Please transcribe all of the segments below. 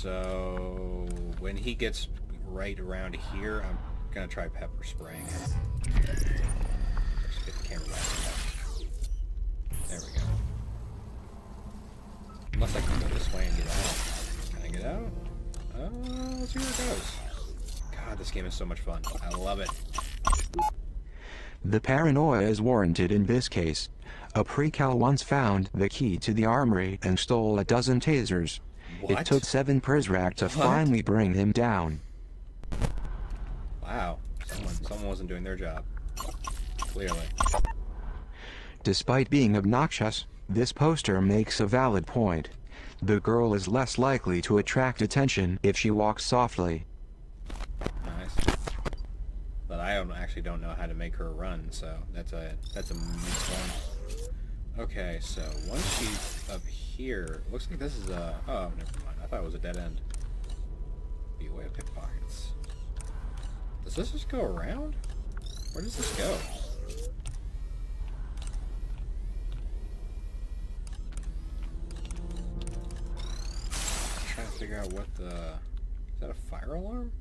so when he gets right around here, I'm gonna try pepper spraying. Just get the camera back. There we go. Unless I can go this way and get out. Can I get out? Let's see where it goes. God, this game is so much fun. I love it. The paranoia is warranted in this case. A precal once found the key to the armory and stole a dozen tasers. What? It took 7 Prizrak to finally bring him down. Wow. Someone wasn't doing their job. Clearly. Despite being obnoxious, this poster makes a valid point. The girl is less likely to attract attention if she walks softly. Nice. But I actually don't know how to make her run, so that's a moot point. Okay, so once she's up here, looks like this is a... Oh, never mind. I thought it was a dead end. Be away of pickpockets. Does this just go around? Where does this go? I'm trying to figure out what the... Is that a fire alarm?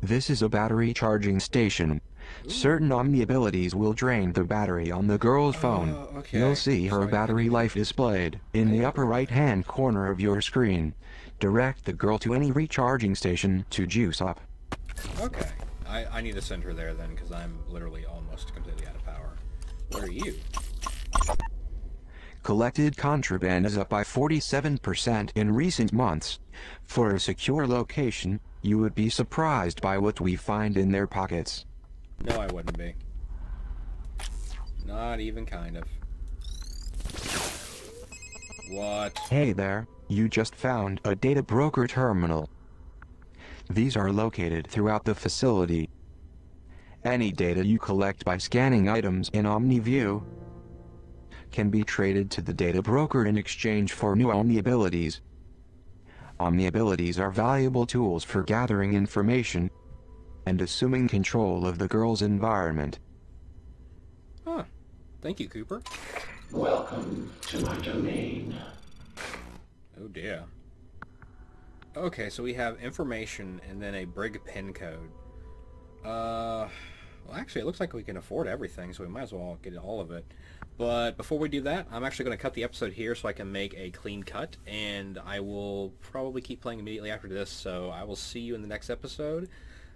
This is a battery charging station. Ooh. Certain Omni abilities will drain the battery on the girl's phone. Okay. You'll see her So battery life displayed in the upper right-hand corner of your screen. Direct the girl to any recharging station to juice up. Okay. I need to send her there then, because I'm literally almost completely out of power. Where are you? Collected contraband is up by 47% in recent months. For a secure location, you would be surprised by what we find in their pockets. No, I wouldn't be. Not even kind of. What? Hey there, you just found a data broker terminal. These are located throughout the facility. Any data you collect by scanning items in OmniView can be traded to the data broker in exchange for new Omni abilities. Omni abilities are valuable tools for gathering information and assuming control of the girl's environment. Huh. Thank you, Cooper. Welcome to my domain. Oh dear. Okay, so we have information and then a brig pin code. Well actually it looks like we can afford everything, so we might as well get all of it. But before we do that, I'm actually going to cut the episode here so I can make a clean cut, and I will probably keep playing immediately after this, so I will see you in the next episode.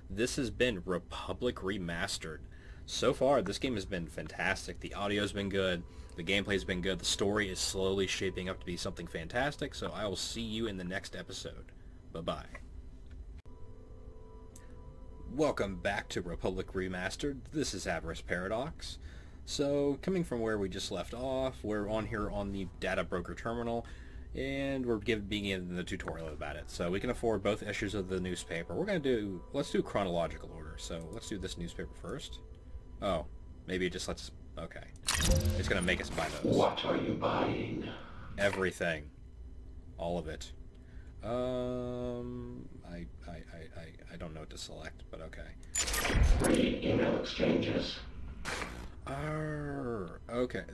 This has been Republic Remastered. So far, this game has been fantastic. The audio's been good, the gameplay's been good, the story is slowly shaping up to be something fantastic, so I will see you in the next episode. Bye-bye. Welcome back to Republic Remastered. This is Avarice Paradox. So, coming from where we just left off, we're on here on the data broker terminal, and we're being given the tutorial about it. So we can afford both issues of the newspaper. Let's do chronological order. So let's do this newspaper first. Oh, maybe it just lets, okay. It's gonna make us buy those. What are you buying? Everything. All of it. I don't know what to select, but okay. 3 email exchanges.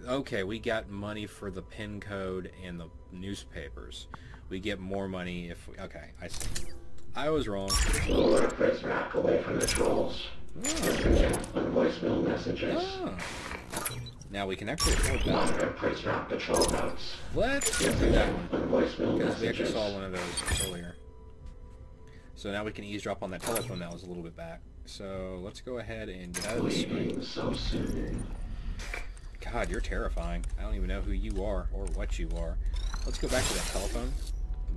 Okay, we got money for the pin code and the newspapers. We get more money if we... Okay, I see. I was wrong. Lure Prizrak away from the trolls. On voicemail messages. Oh. Now we can actually afford that. Monitor Prizrak patrol notes. Let's do that one. On voicemail Because we actually messages. saw one of those earlier. So now we can eavesdrop on that telephone that was a little bit back. So let's go ahead and get out of this screen. Leaving so soon. God, you're terrifying. I don't even know who you are or what you are. Let's go back to that telephone,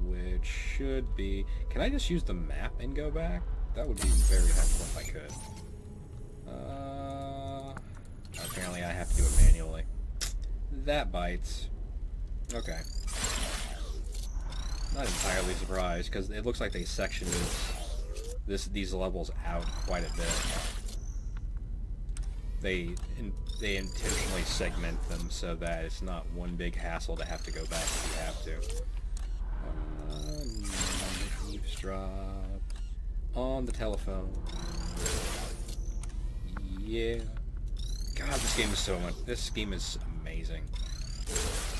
which should be... Can I just use the map and go back? That would be very helpful if I could. Apparently I have to do it manually. That bites. Okay. Not entirely surprised, because it looks like they sectioned these levels out quite a bit. They intentionally segment them so that it's not one big hassle to have to go back if you have to. Eavesdrop on the telephone. Yeah. God, this game is amazing.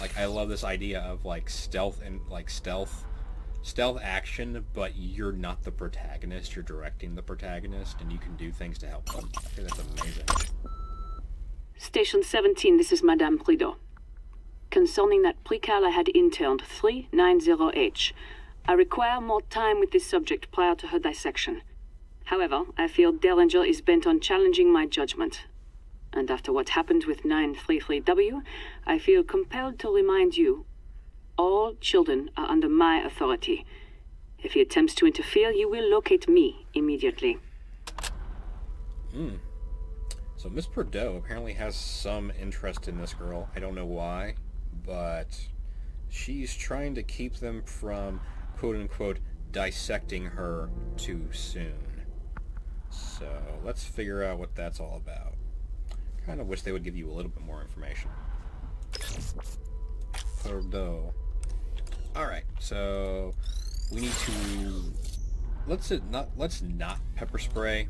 Like, I love this idea of like stealth and like stealth action, but you're not the protagonist, you're directing the protagonist, and you can do things to help them. I think that's amazing. Station 17, this is Madame Prideaux. Concerning that precal I had interned, 390H. I require more time with this subject prior to her dissection. However, I feel Derringer is bent on challenging my judgment. And after what happened with 933W, I feel compelled to remind you, all children are under my authority. If he attempts to interfere, you will locate me immediately. So Miss Prideaux apparently has some interest in this girl. I don't know why, but she's trying to keep them from, quote-unquote, dissecting her too soon. So let's figure out what that's all about. Kind of wish they would give you a little bit more information. Prideaux. Alright, so we need to... Let's not pepper spray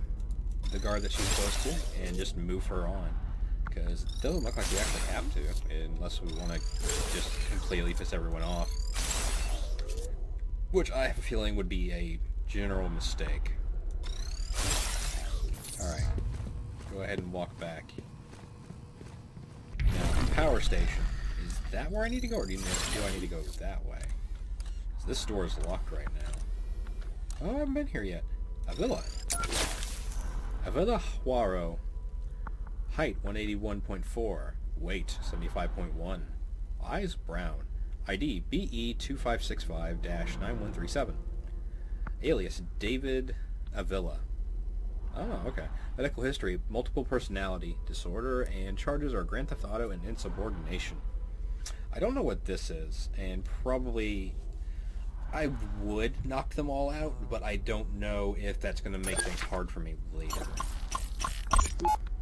the guard that she's supposed to, and just move her on. Because it doesn't look like we actually have to, unless we want to just completely piss everyone off. Which I have a feeling would be a general mistake. Alright, go ahead and walk back. Now, power station. Is that where I need to go, or do I need to go that way? So this door is locked right now. Oh, I haven't been here yet. A villa. A villa Huaro. Height 181.4. Weight 75.1. Eyes brown. ID BE2565-9137. Alias David Avila. Oh, okay. Medical history, multiple personality disorder, and charges are Grand Theft Auto and insubordination. I don't know what this is, and probably I would knock them all out, but I don't know if that's going to make things hard for me later.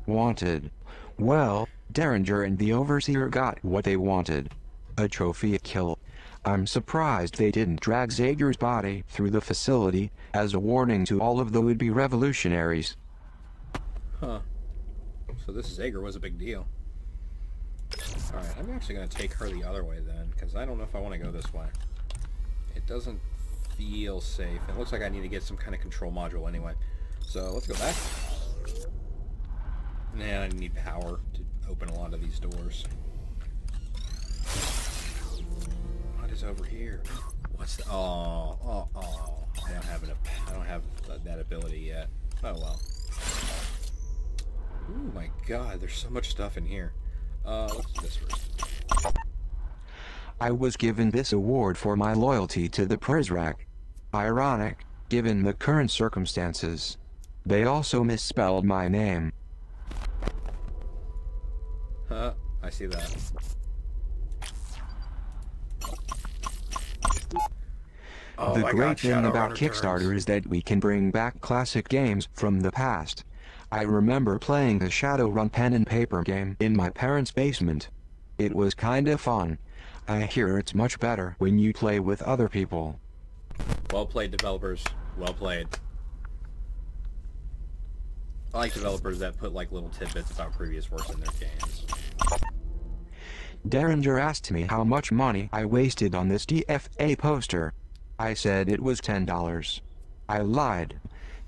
Wanted. Well, Derringer and the Overseer got what they wanted. A trophy kill. I'm surprised they didn't drag Zager's body through the facility as a warning to all of the would-be revolutionaries. Huh. So this Zager was a big deal. Alright, I'm actually going to take her the other way then, because I don't know if I want to go this way. It doesn't feel safe. It looks like I need to get some kind of control module anyway. So let's go back. And I need power to open a lot of these doors. What is over here? What's the... Oh. I don't have enough... I don't have that ability yet. Oh well. Oh my god, there's so much stuff in here. Let's do this first. I was given this award for my loyalty to the Prizrak. Ironic, given the current circumstances. They also misspelled my name. Huh, I see that. Oh The my great God, thing about Shadowrun Kickstarter returns. is that we can bring back classic games from the past. I remember playing the Shadowrun pen and paper game in my parents' basement. It was kinda fun. I hear it's much better when you play with other people. Well played, developers. Well played. I like developers that put like little tidbits about previous works in their games. Derringer asked me how much money I wasted on this DFA poster. I said it was $10. I lied.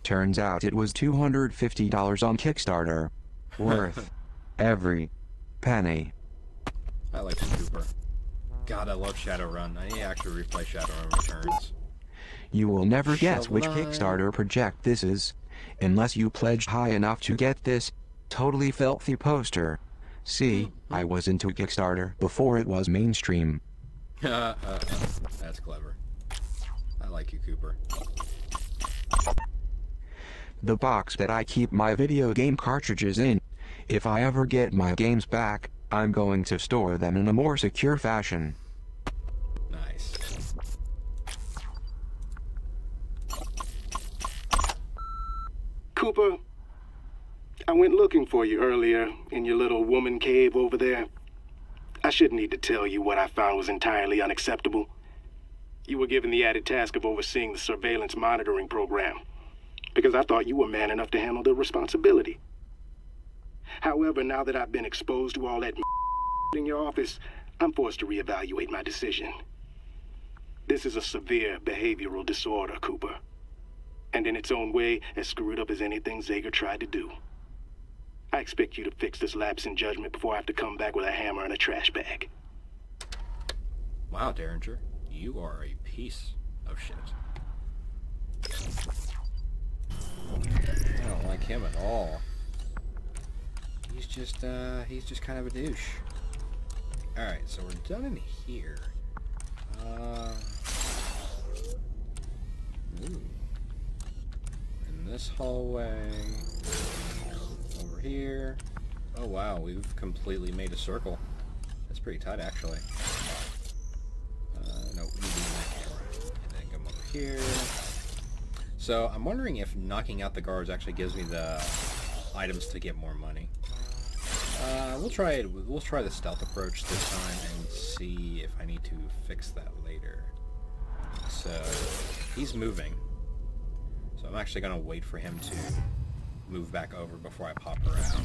Turns out it was $250 on Kickstarter. Worth every penny. I like the Cooper. God, I love Shadowrun. I need to actually replay Shadowrun Returns. You will never guess which Shovel Kickstarter project this is, unless you pledge high enough to get this totally filthy poster. See, I was into Kickstarter before it was mainstream. That's clever. I like you, Cooper. The box that I keep my video game cartridges in. If I ever get my games back, I'm going to store them in a more secure fashion. Nice. Cooper, I went looking for you earlier in your little woman cave over there. I shouldn't need to tell you what I found was entirely unacceptable. You were given the added task of overseeing the surveillance monitoring program, because I thought you were man enough to handle the responsibility. However, now that I've been exposed to all that in your office, I'm forced to reevaluate my decision. This is a severe behavioral disorder, Cooper. And in its own way, as screwed up as anything Zager tried to do. I expect you to fix this lapse in judgment before I have to come back with a hammer and a trash bag. Wow, Derringer, you are a piece of shit. I don't like him at all. He's just kind of a douche. Alright, so we're done in here. Ooh. In this hallway. Over here. Oh wow, we've completely made a circle. That's pretty tight, actually. No, we need that camera. And then come over here. So, I'm wondering if knocking out the guards actually gives me the items to get more money. We'll try it. We'll try the stealth approach this time and see if I need to fix that later. So, he's moving. So I'm actually going to wait for him to move back over before I pop her out.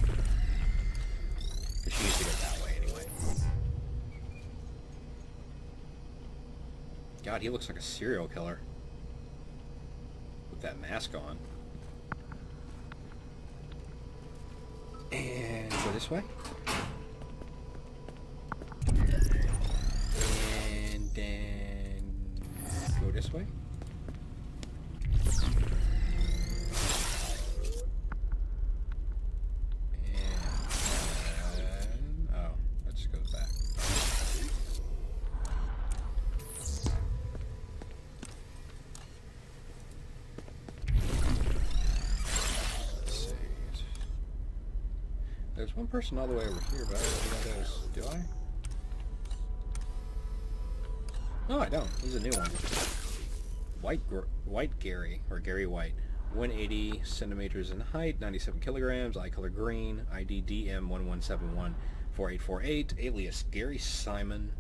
Because she used to go that way anyway. God, he looks like a serial killer. With that mask on. And go this way. And then go this way. And oh, that just goes back. There's one person all the way over here, but I don't know who that is. Do I? No, I don't. He's a new one. White Gary, or Gary White. 180 centimeters in height, 97 kilograms, eye color green, ID DM11714848, alias Gary Simon,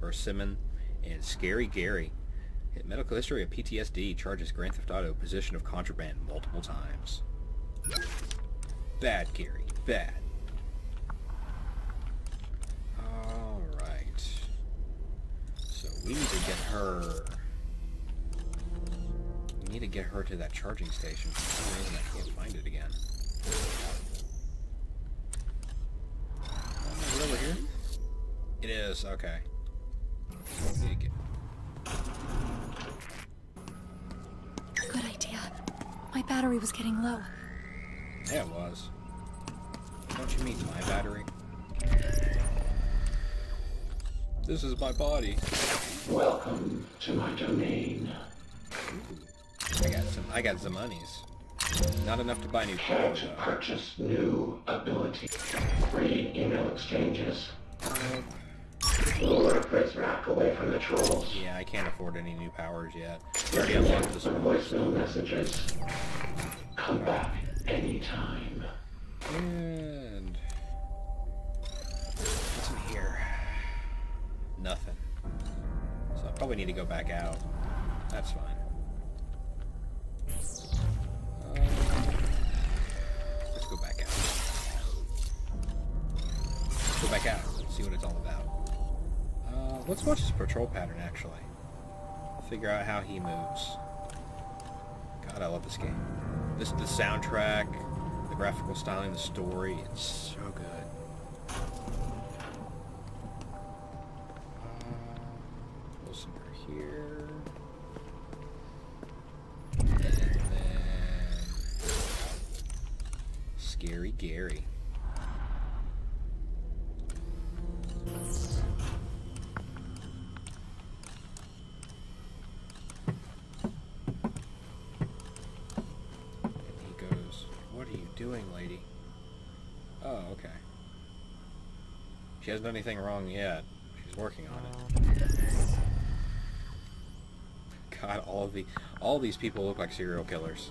or Simon, and Scary Gary. Medical history of PTSD, charges Grand Theft Auto, possession of contraband multiple times. Bad, Gary. Bad. Alright. So we need to get her... We need to get her to that charging station. For some reason I can't find it again. Is it over here? It is, okay. We need to get... Good idea. My battery was getting low. Yeah, it was. Don't you mean my battery? This is my body. Welcome to my domain. Ooh. I got some monies. Not enough to buy new Care clothes, to though. purchase new ability. Free email exchanges. Lure Prince Rack away from the trolls. Yeah, I can't afford any new powers yet. I already unlocked this one. Voicemail messages. Come back anytime. And... what's in here? Nothing. So I probably need to go back out. That's fine. Let's go back out. Go back out. Let's see what it's all about. Let's watch his patrol pattern, actually. Figure out how he moves. God, I love this game. The soundtrack, the graphical styling, the story, it's so good. Wilson here. And then... Scary Gary. Doing, lady? Oh, okay. She hasn't done anything wrong yet. She's working on it. God, all these people look like serial killers.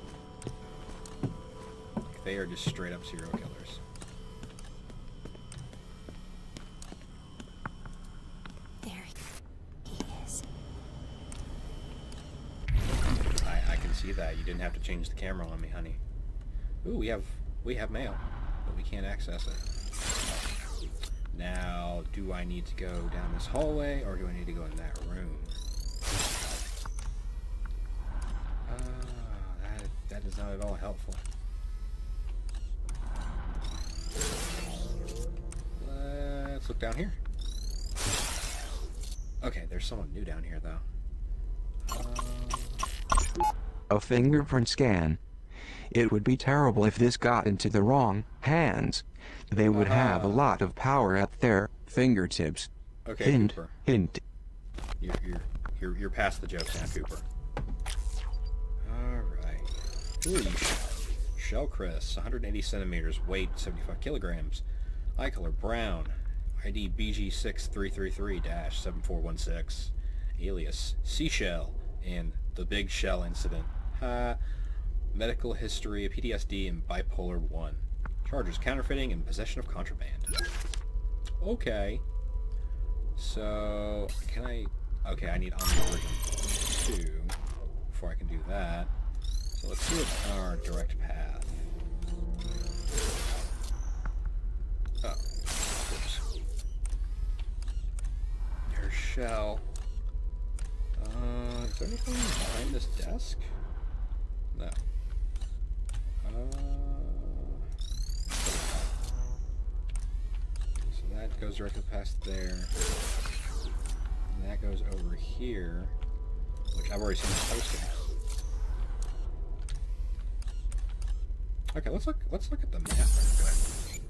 They are just straight up serial killers. There he is. I can see that. You didn't have to change the camera on me, honey. Ooh, we have mail, but we can't access it. Now, do I need to go down this hallway, or do I need to go in that room? That is not at all helpful. Let's look down here. Okay, there's someone new down here, though. A fingerprint scan. It would be terrible if this got into the wrong hands. They would have a lot of power at their fingertips. Okay, Hint, Cooper. hint. You're past the jokes now, Cooper. Alright. Ooh, shell Chris, 180 centimeters, weight 75 kilograms. Eye color brown. ID BG6333-7416. Alias Seashell and the Big Shell Incident. Medical history, PTSD, and bipolar 1. Charges counterfeiting and possession of contraband. Okay. So, can I... Okay, I need Omni version 2 before I can do that. So let's see what's our direct path. Oh. Oops. There's Shell. Is there anything behind this desk? No. So that goes directly past there. And that goes over here, which I've already seen the posting. Okay, let's look at the map real quick.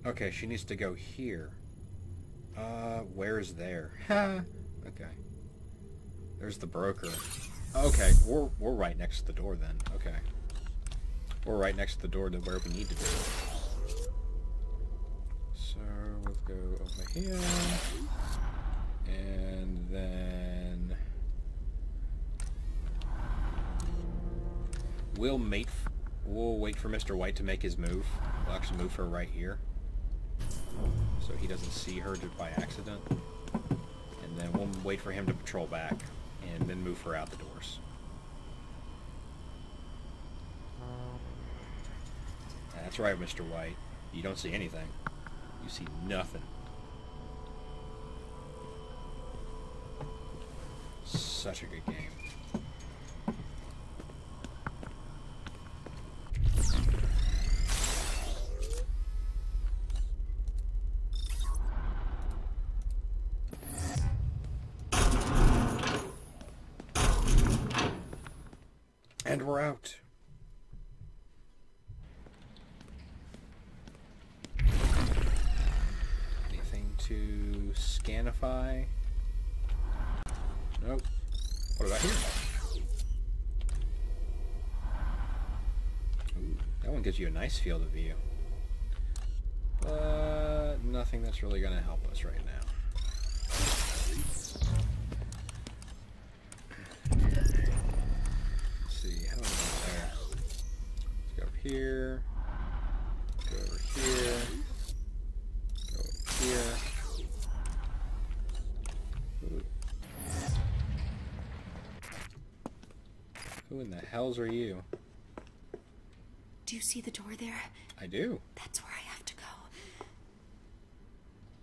Okay, she needs to go here. Where's there? Okay. There's the broker. Okay, we're right next to the door then. Okay. We're right next to the door to where we need to be. So we'll go over here. And then we'll wait for Mr. White to make his move. We'll actually move her right here, so he doesn't see her by accident. And then we'll wait for him to patrol back, and then move her out the doors. That's right, Mr. White. You don't see anything. You see nothing. Such a good game. And we're out. Anything to scanify? Nope. What about here? Ooh, that one gives you a nice field of view. But nothing that's really going to help us right now. Let's see, how do I go there? Let's go up here. Go over here. Go over here. Ooh. Who in the hells are you? Do you see the door there? I do. That's where I have to go.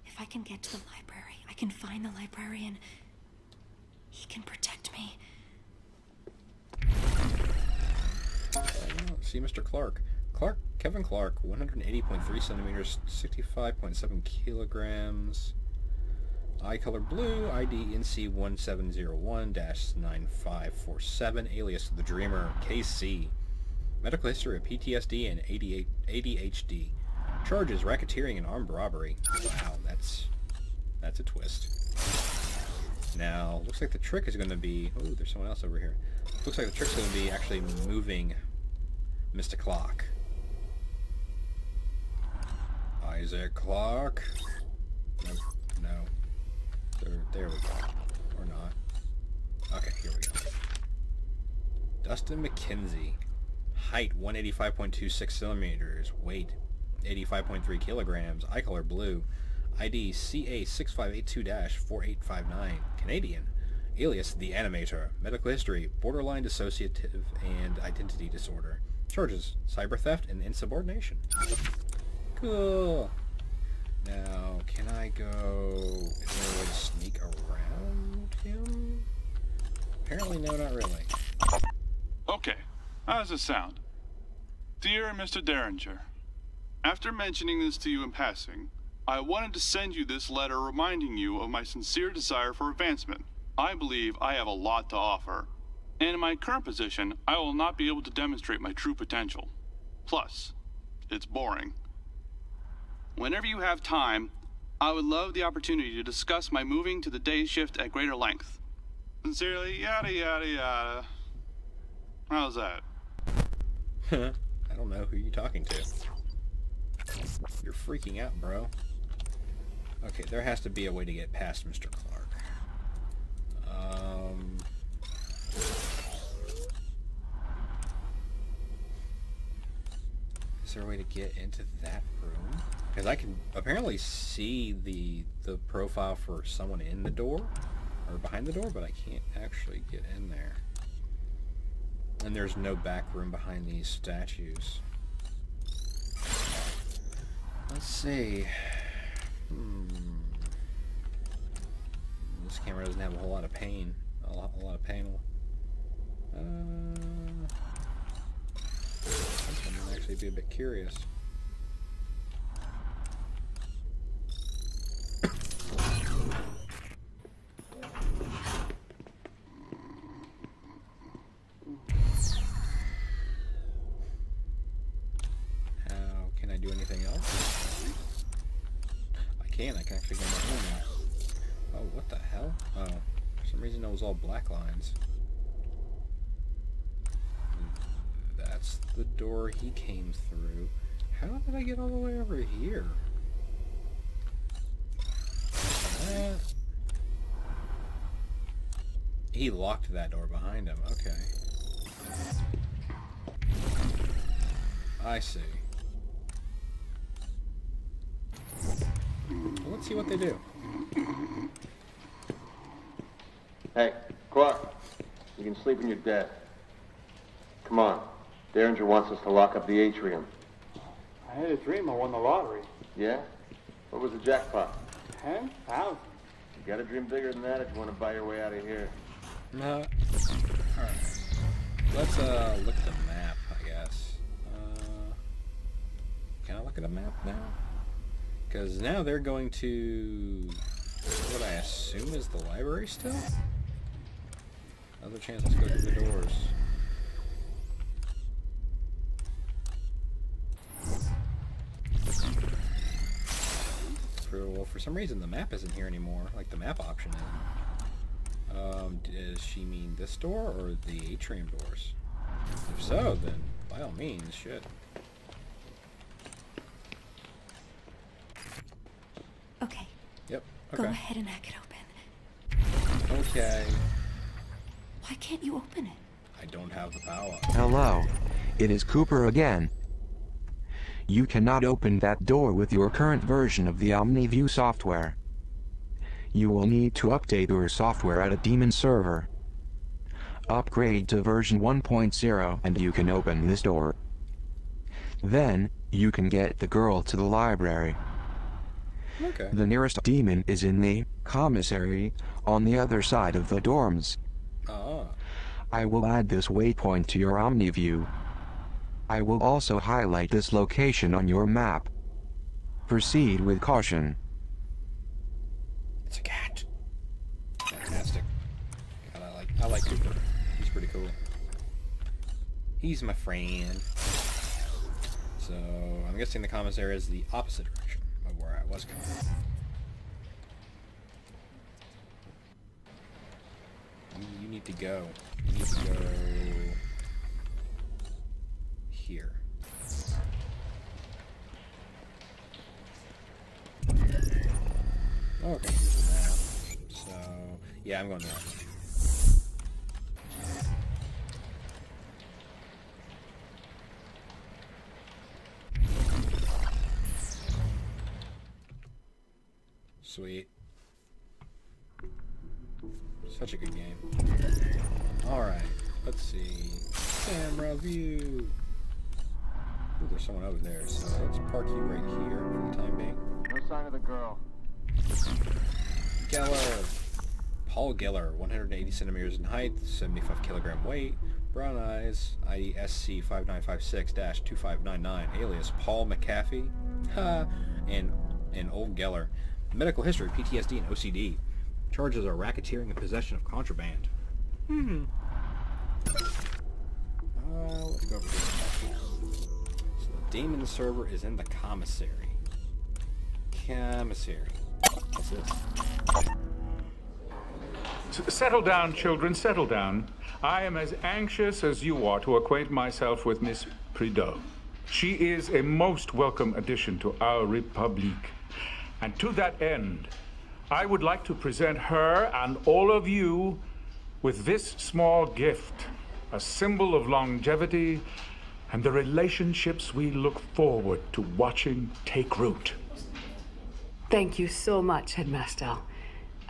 If I can get to the library, I can find the librarian. He can protect me. See Mr. Clark. Kevin Clark, 180.3 centimeters, 65.7 kilograms. Eye color blue, ID NC1701-9547, alias The Dreamer, KC. Medical history of PTSD and ADHD. Charges, racketeering and armed robbery. Wow, that's a twist. Now, looks like the trick is going to be... Oh, there's someone else over here. Looks like the trick's going to be actually moving Mr. Clark. Isaac Clark. Nope, no. There we go. Or not. Okay, here we go. Dustin McKenzie. Height 185.26 centimeters. Weight 85.3 kilograms. Eye color blue. ID CA6582-4859. Canadian. Alias The Animator. Medical history. Borderline dissociative and identity disorder. Charges. Cyber theft and insubordination. Cool. Now, can I go... Is there a way to sneak around him? Apparently, no, not really. Okay, how does it sound? Dear Mr. Derringer, after mentioning this to you in passing, I wanted to send you this letter reminding you of my sincere desire for advancement. I believe I have a lot to offer, and in my current position, I will not be able to demonstrate my true potential. Plus, it's boring. Whenever you have time, I would love the opportunity to discuss my moving to the day shift at greater length. Sincerely, yada yada yada. How's that? I don't know who you're talking to. You're freaking out, bro. Okay, there has to be a way to get past Mr. Clark. Is there a way to get into that room? Because I can apparently see the profile for someone in the door, or behind the door, but I can't actually get in there. And there's no back room behind these statues. Let's see. This camera doesn't have a whole lot of pain. A lot of panel. I'm gonna actually be a bit curious. Can I do anything else? I can actually go in my room now. Oh, what the hell? Oh, for some reason it was all black lines. That's the door he came through. How did I get all the way over here? He locked that door behind him. Okay. I see. Well, let's see what they do. Hey, Clark, you can sleep in your desk. Come on. Derringer wants us to lock up the atrium. I had a dream I won the lottery. Yeah? What was the jackpot? 10,000. You gotta dream bigger than that if you want to buy your way out of here. Alright. Let's look at the map, I guess. Can I look at a map now? Because now they're going to what I assume is the library still? Another chance, let's go through the doors. Well, for some reason the map isn't here anymore, like the map option isn't. Does she mean this door or the atrium doors? If so, then by all means, shit. Okay. Yep, okay. Go ahead and hack it open. Okay. Why can't you open it? I don't have the power. Hello. It is Cooper again. You cannot open that door with your current version of the OmniView software. You will need to update your software at a daemon server. Upgrade to version 1.0 and you can open this door. Then, you can get the girl to the library. Okay. The nearest demon is in the commissary on the other side of the dorms. Ah. I will add this waypoint to your OmniView. I will also highlight this location on your map. Proceed with caution. It's a cat. Fantastic. God, I like Cooper. He's pretty cool. He's my friend. So I'm guessing the commissary is the opposite direction of where I was going. You need to go. You need to go here. Okay, here's the map. So, yeah, I'm going there. Sweet. Such a good game. Alright, let's see. Camera view. Ooh, there's someone over there, so let's park you right here for the time being. No sign of the girl. Geller. Paul Geller, 180 centimeters in height, 75 kilogram weight, brown eyes, ID SC5956-2599, alias Paul McAfee, and Old Geller. Medical history, PTSD and OCD. Charges are racketeering and possession of contraband. Let's go over here. So the Demon server is in the commissary. What's this? Settle down, children, settle down. I am as anxious as you are to acquaint myself with Miss Prideaux. She is a most welcome addition to our Republique. And to that end, I would like to present her and all of you with this small gift, a symbol of longevity and the relationships we look forward to watching take root. Thank you so much, Headmaster.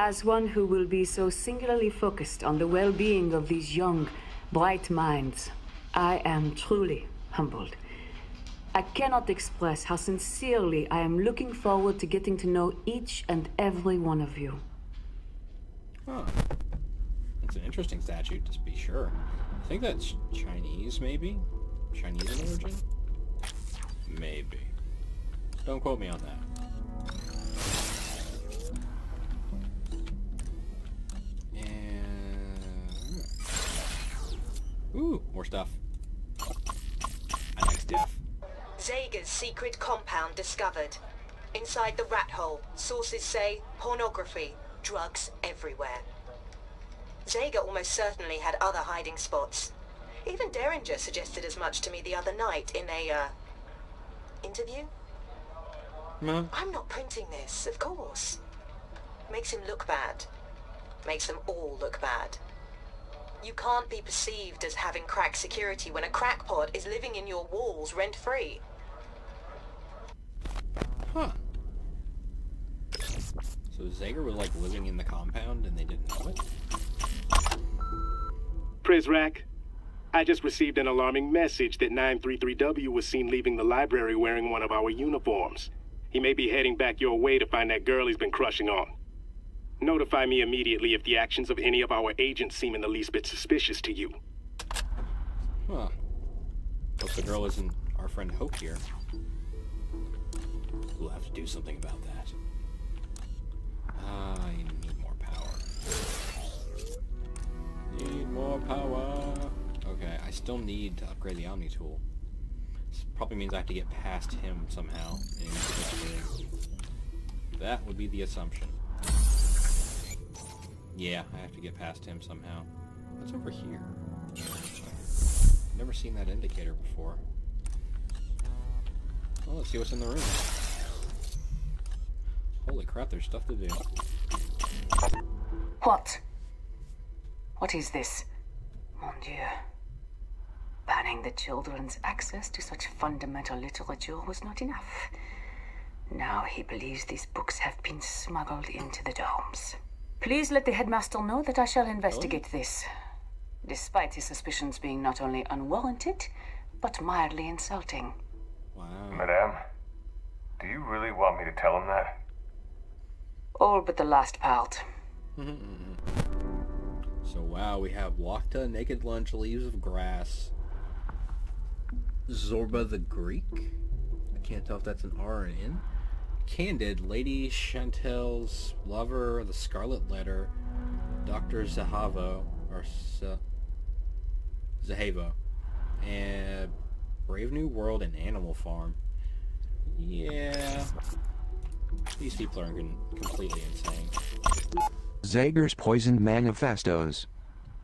As one who will be so singularly focused on the well-being of these young, bright minds, I am truly humbled. I cannot express how sincerely I am looking forward to getting to know each and every one of you. Huh. It's an interesting statue, to be sure. I think that's Chinese, maybe? Chinese in origin? Maybe. Don't quote me on that. Ooh, more stuff. I like stuff. Zager's secret compound discovered. Inside the rat hole, sources say pornography, drugs everywhere. Zager almost certainly had other hiding spots. Even Derringer suggested as much to me the other night in a, interview. I'm not printing this, of course. Makes him look bad. Makes them all look bad. You can't be perceived as having cracked security when a crackpot is living in your walls rent-free. Huh. So Zager was like living in the compound and they didn't know it? Prizrak, I just received an alarming message that 933W was seen leaving the library wearing one of our uniforms. He may be heading back your way to find that girl he's been crushing on. Notify me immediately if the actions of any of our agents seem in the least bit suspicious to you. Huh. Hope the girl isn't our friend Hope here. We'll have to do something about that. I need more power. Need more power. Okay, I still need to upgrade the Omni tool. This probably means I have to get past him somehow. That would be the assumption. Yeah, I have to get past him somehow. What's over here? Never seen that indicator before. Well, let's see what's in the room. Holy crap, there's stuff to do. What? What is this? Mon Dieu. Banning the children's access to such fundamental literature was not enough. Now he believes these books have been smuggled into the domes. Please let the headmaster know that I shall investigate this, despite his suspicions being not only unwarranted, but mildly insulting. Wow. Madame, do you really want me to tell him that? All but the last part. So wow, we have Wakta, Naked Lunch, Leaves of Grass, Zorba the Greek. I can't tell if that's an R or an N. Candid, Lady Chantel's Lover, The Scarlet Letter, Dr. Zahavo, or Zahavo, and Brave New World and Animal Farm. Yeah, these people are completely insane. Zager's poisoned manifestos.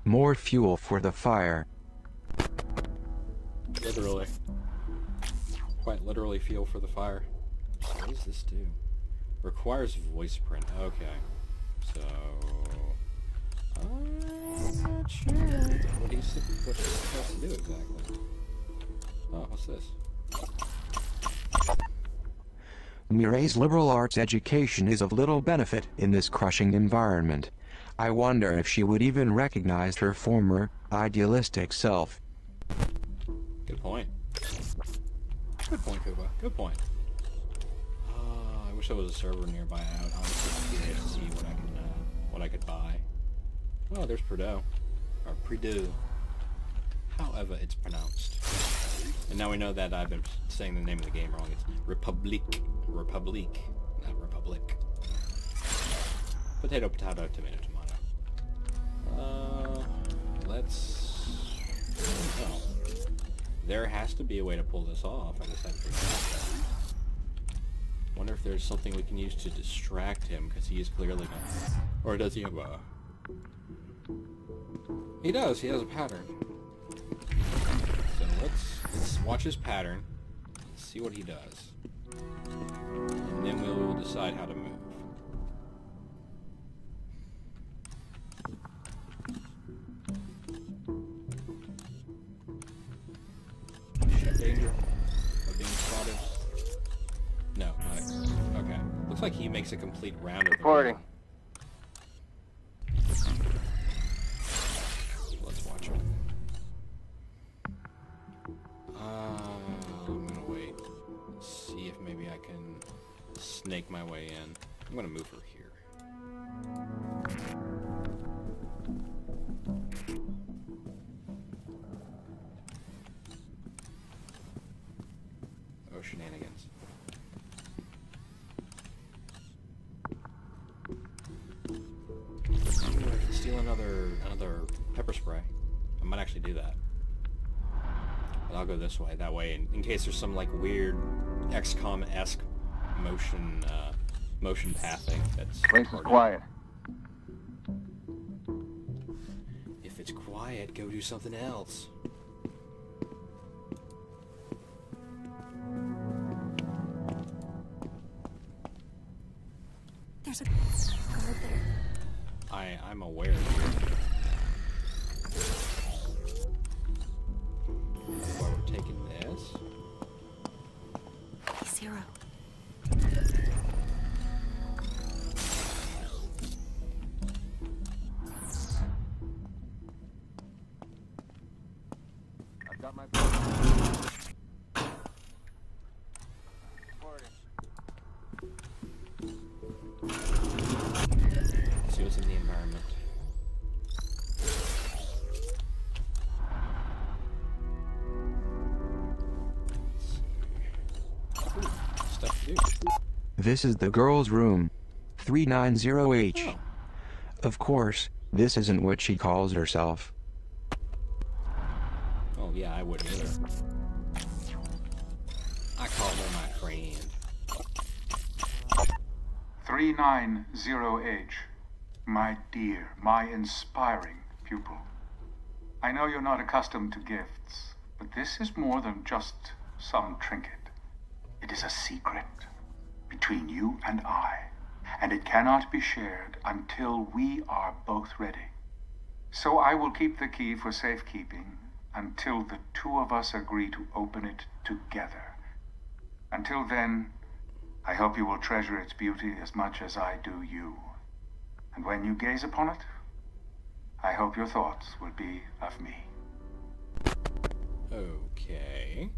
More fuel for the fire. Literally. Quite literally fuel for the fire. What does this do? Requires voice print. Okay. So... I'm not sure what he's supposed to do exactly. Oh, what's this? Mireille's liberal arts education is of little benefit in this crushing environment. I wonder if she would even recognize her former, idealistic self. Good point. Good point, Kuba. Good point. I wish there was a server nearby. I would honestly be curious to see what I could buy. Oh, there's Prideaux, or Prideaux, however it's pronounced. And now we know that I've been saying the name of the game wrong. It's Republique, not Republic. Potato, potato, tomato, tomato. Let's. Oh, there has to be a way to pull this off. I just haven't figured it out. Wonder if there's something we can use to distract him, because he is clearly not. Or does he have a... He does, he has a pattern. So let's watch his pattern, see what he does. And then we'll decide how to move. Danger of being spotted. No, not okay. Looks like he makes a complete round of the Reporting. Let's watch him. I'm gonna wait. See if maybe I can snake my way in. I'm gonna move her here. Oh, shenanigans. I can steal another pepper spray. I might actually do that. But I'll go this way. That way, in case there's some like weird XCOM-esque motion pathing. That's place is quiet. If it's quiet, go do something else. There's a guard there. I'm aware of it. While we're taking this. Zero. I've got my... See what's in the environment. Stuff to do. This is the girl's room. 390H. Oh. Of course, this isn't what she calls herself. Oh yeah, I wouldn't either. I call her my friend. 390H. My dear, my inspiring pupil. I know you're not accustomed to gifts, but this is more than just some trinket. It is a secret between you and I, and it cannot be shared until we are both ready. So I will keep the key for safekeeping until the two of us agree to open it together. Until then, I hope you will treasure its beauty as much as I do you. And when you gaze upon it, I hope your thoughts will be of me. Okay.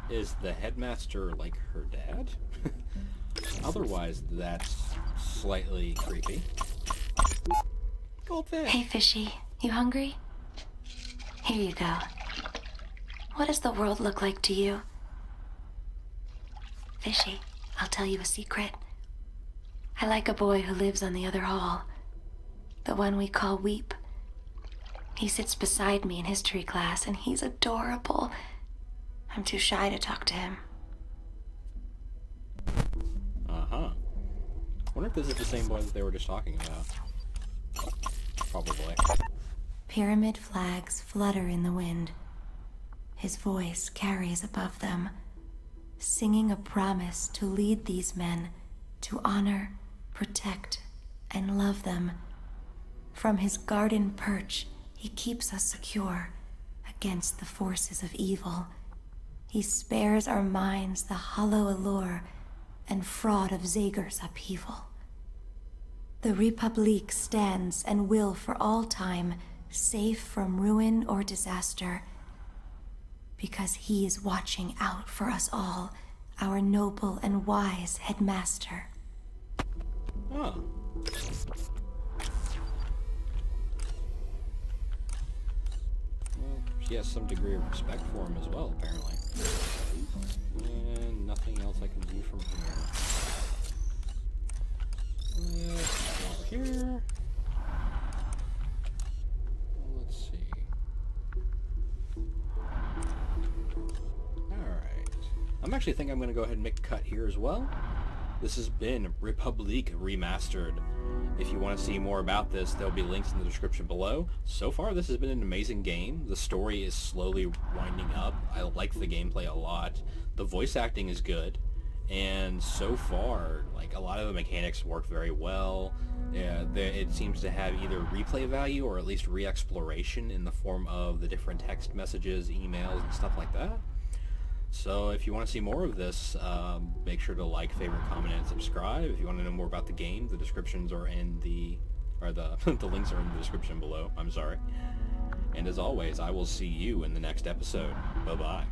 Is the headmaster like her dad? Otherwise, that's slightly creepy. Goldfish. Hey, Fishy. You hungry? Here you go. What does the world look like to you? Fishy, I'll tell you a secret. I like a boy who lives on the other hall. The one we call Weep. He sits beside me in history class, and he's adorable. I'm too shy to talk to him. Uh-huh. Wonder if this is the same boy that they were just talking about. Probably. Pyramid flags flutter in the wind. His voice carries above them, singing a promise to lead these men to honor, protect, and love them. From his garden perch, he keeps us secure against the forces of evil. He spares our minds the hollow allure and fraud of Zager's upheaval. The Republique stands and will for all time, safe from ruin or disaster, because he is watching out for us all our noble and wise headmaster. Oh. Well, she has some degree of respect for him as well, apparently. And nothing else I can do from here. Let's go over here. Let's see. Alright. I'm actually thinking I'm going to go ahead and make a cut here as well. This has been Republique Remastered. If you want to see more about this, there'll be links in the description below. So far, this has been an amazing game. The story is slowly winding up. I like the gameplay a lot. The voice acting is good. And so far, like, a lot of the mechanics work very well. It seems to have either replay value or at least re-exploration in the form of the different text messages, emails, and stuff like that. So if you want to see more of this, make sure to like, favorite, comment, and subscribe. If you want to know more about the game, the descriptions are in the links are in the description below. I'm sorry. And as always, I will see you in the next episode. Bye-bye.